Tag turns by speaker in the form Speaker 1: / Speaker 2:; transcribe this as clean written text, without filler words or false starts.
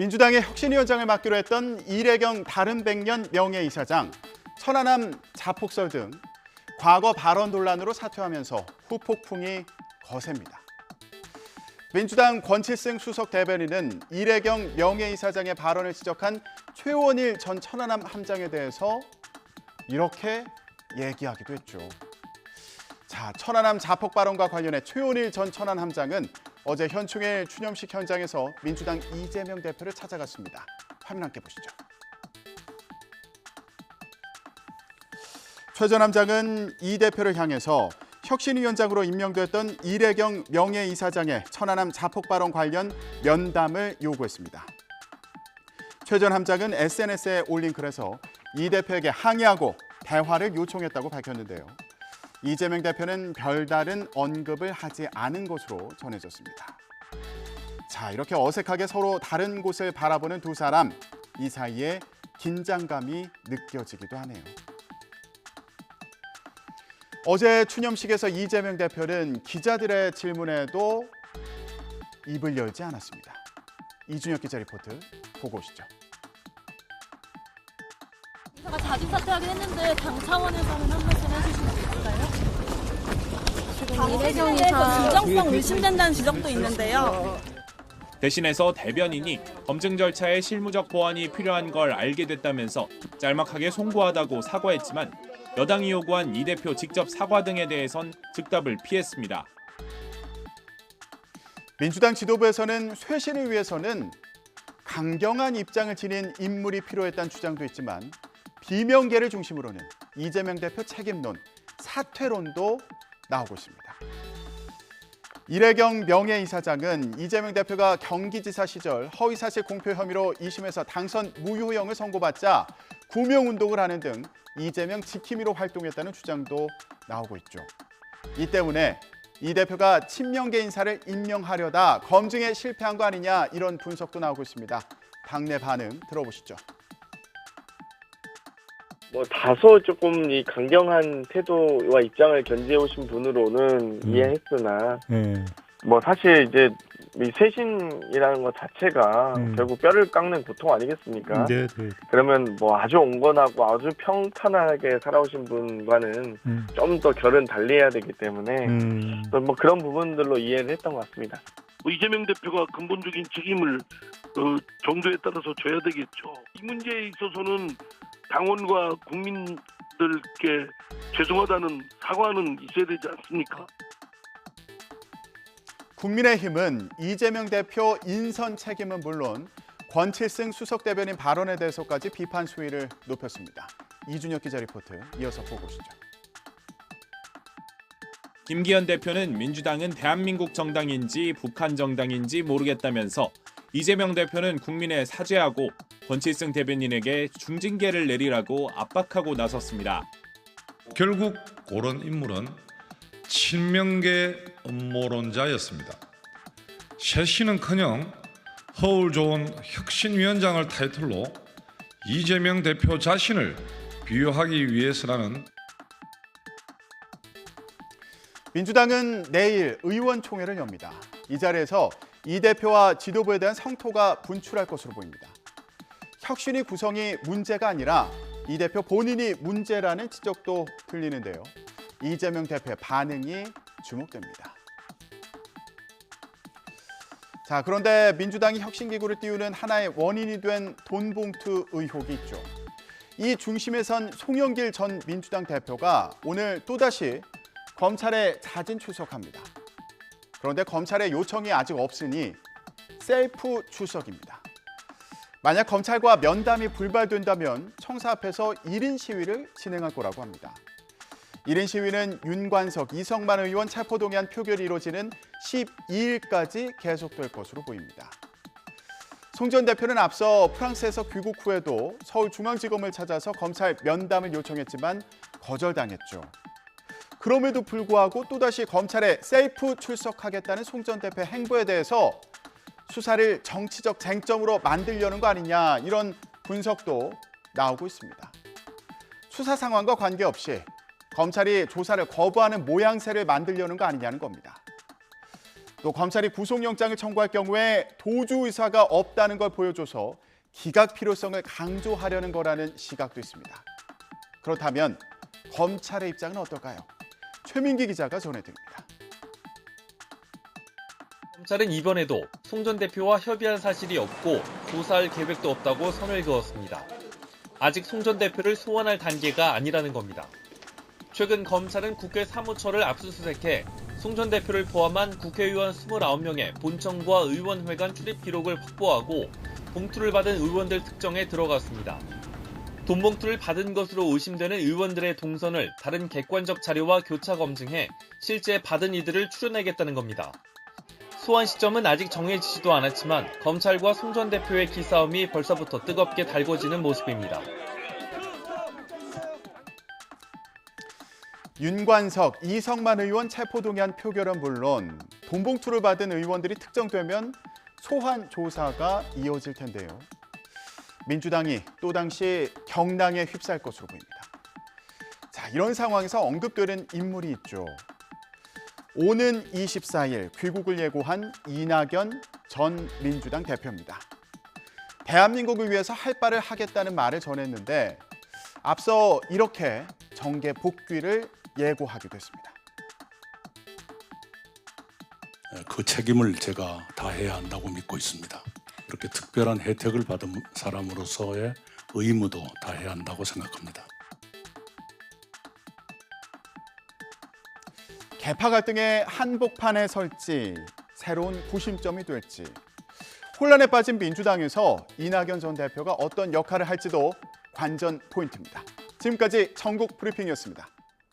Speaker 1: 민주당의 혁신위원장을 맡기로 했던 이래경 다른백년 명예이사장, 천안함 자폭설 등 과거 발언 논란으로 사퇴하면서 후폭풍이 거셉니다. 민주당 권칠승 수석 대변인은 이래경 명예이사장의 발언을 지적한 최원일 전 천안함 함장에 대해서 이렇게 얘기하기도 했죠. 자, 천안함 자폭 발언과 관련해 최원일 전 천안 함장은 어제 현충일 추념식 현장에서 민주당 이재명 대표를 찾아갔습니다. 화면 함께 보시죠. 최 전 함장은 이 대표를 향해서 혁신위원장으로 임명됐던 이래경 명예이사장의 천안함 자폭 발언 관련 면담을 요구했습니다. 최 전 함장은 SNS에 올린 글에서 이 대표에게 항의하고 대화를 요청했다고 밝혔는데요. 이재명 대표는 별다른 언급을 하지 않은 것으로 전해졌습니다. 자, 이렇게 어색하게 서로 다른 곳을 바라보는 두 사람, 이 사이에 긴장감이 느껴지기도 하네요. 어제 추념식에서 이재명 대표는 기자들의 질문에도 입을 열지 않았습니다. 이준혁 기자 리포트 보고 오시죠.
Speaker 2: 이사가 자진 사퇴하긴 했는데 당 차원에서는 한 말씀 해주실 수 있을까요? 당내정에 대해서 진정성 의심된다는 지적도 있는데요.
Speaker 3: 대신해서 대변인이 검증 절차에 실무적 보완이 필요한 걸 알게 됐다면서 짤막하게 송구하다고 사과했지만 여당이 요구한 이 대표 직접 사과 등에 대해선 즉답을 피했습니다.
Speaker 1: 민주당 지도부에서는 쇄신을 위해서는 강경한 입장을 지닌 인물이 필요했다는 주장도 있지만 비명계를 중심으로는 이재명 대표 책임론, 사퇴론도 나오고 있습니다. 이래경 명예이사장은 이재명 대표가 경기지사 시절 허위사실 공표 혐의로 2심에서 당선 무효형을 선고받자 구명운동을 하는 등 이재명 지킴이로 활동했다는 주장도 나오고 있죠. 이 때문에 이 대표가 친명계 인사를 임명하려다 검증에 실패한 거 아니냐, 이런 분석도 나오고 있습니다. 당내 반응 들어보시죠.
Speaker 4: 다소 조금 이 강경한 태도와 입장을 견지해 오신 분으로는 이해했으나 사실 이제 이 쇄신이라는 것 자체가 결국 뼈를 깎는 고통 아니겠습니까?
Speaker 5: 네.
Speaker 4: 그러면 아주 온건하고 아주 평탄하게 살아오신 분과는 좀 더 결은 달리해야 되기 때문에 그런 부분들로 이해를 했던 것 같습니다.
Speaker 6: 이재명 대표가 근본적인 책임을 정도에 따라서 져야 되겠죠. 이 문제에 있어서는 당원과 국민들께 죄송하다는 사과는 있어야 되지 않습니까?
Speaker 1: 국민의힘은 이재명 대표 인선 책임은 물론 권칠승 수석 대변인 발언에 대해서까지 비판 수위를 높였습니다. 이준혁 기자 리포트 이어서 보고 오시죠.
Speaker 3: 김기현 대표는 민주당은 대한민국 정당인지 북한 정당인지 모르겠다면서 이재명 대표는 국민에 사죄하고 권칠승 대변인에게 중징계를 내리라고 압박하고 나섰습니다.
Speaker 5: 결국 그런 인물은 친명계 음모론자였습니다. 쇄신은커녕 허울 좋은 혁신위원장을 타이틀로 이재명 대표 자신을 비유하기 위해서라는.
Speaker 1: 민주당은 내일 의원총회를 엽니다. 이 자리에서 이 대표와 지도부에 대한 성토가 분출할 것으로 보입니다. 혁신위 구성이 문제가 아니라 이 대표 본인이 문제라는 지적도 들리는데요. 이재명 대표의 반응이 주목됩니다. 자, 그런데 민주당이 혁신기구를 띄우는 하나의 원인이 된 돈봉투 의혹이 있죠. 이 중심에 선 송영길 전 민주당 대표가 오늘 또다시 검찰에 자진 출석합니다. 그런데 검찰의 요청이 아직 없으니 셀프 출석입니다. 만약 검찰과 면담이 불발된다면 청사 앞에서 1인 시위를 진행할 거라고 합니다. 1인 시위는 윤관석, 이성만 의원 체포동의안 표결이 이루어지는 12일까지 계속될 것으로 보입니다. 송 전 대표는 앞서 프랑스에서 귀국 후에도 서울중앙지검을 찾아서 검찰 면담을 요청했지만 거절당했죠. 그럼에도 불구하고 또다시 검찰에 셀프 출석하겠다는 송 전 대표의 행보에 대해서 수사를 정치적 쟁점으로 만들려는 거 아니냐, 이런 분석도 나오고 있습니다. 수사 상황과 관계없이 검찰이 조사를 거부하는 모양새를 만들려는 거 아니냐는 겁니다. 또 검찰이 구속영장을 청구할 경우에 도주 의사가 없다는 걸 보여줘서 기각 필요성을 강조하려는 거라는 시각도 있습니다. 그렇다면 검찰의 입장은 어떨까요? 최민기 기자가 전해드립니다.
Speaker 7: 검찰은 이번에도 송 전 대표와 협의한 사실이 없고 조사할 계획도 없다고 선을 그었습니다. 아직 송 전 대표를 소환할 단계가 아니라는 겁니다. 최근 검찰은 국회 사무처를 압수수색해 송 전 대표를 포함한 국회의원 29명의 본청과 의원회관 출입 기록을 확보하고 봉투를 받은 의원들 특정에 들어갔습니다. 돈 봉투를 받은 것으로 의심되는 의원들의 동선을 다른 객관적 자료와 교차 검증해 실제 받은 이들을 추려내겠다는 겁니다. 소환 시점은 아직 정해지지도 않았지만 검찰과 송 전 대표의 기싸움이 벌써부터 뜨겁게 달궈지는 모습입니다.
Speaker 1: 윤관석, 이성만 의원 체포동의안 표결은 물론 돈 봉투를 받은 의원들이 특정되면 소환 조사가 이어질 텐데요. 민주당이 또 당시 경랑에 휩싸일 것으로 보입니다. 자, 이런 상황에서 언급되는 인물이 있죠. 오는 24일 귀국을 예고한 이낙연 전 민주당 대표입니다. 대한민국을 위해서 할 바를 하겠다는 말을 전했는데 앞서 이렇게 정계 복귀를 예고하기도 했습니다.
Speaker 8: 그 책임을 제가 다해야 한다고 믿고 있습니다. 그렇게 특별한 혜택을 받은 사람으로서의 의무도 다해야 한다고 생각합니다.
Speaker 1: 계파 갈등의 한복판에 설지 새로운 구심점이 될지 혼란에 빠진 민주당에서 이낙연 전 대표가 어떤 역할을 할지도 관전 포인트입니다. 지금까지 전국 브리핑이었습니다.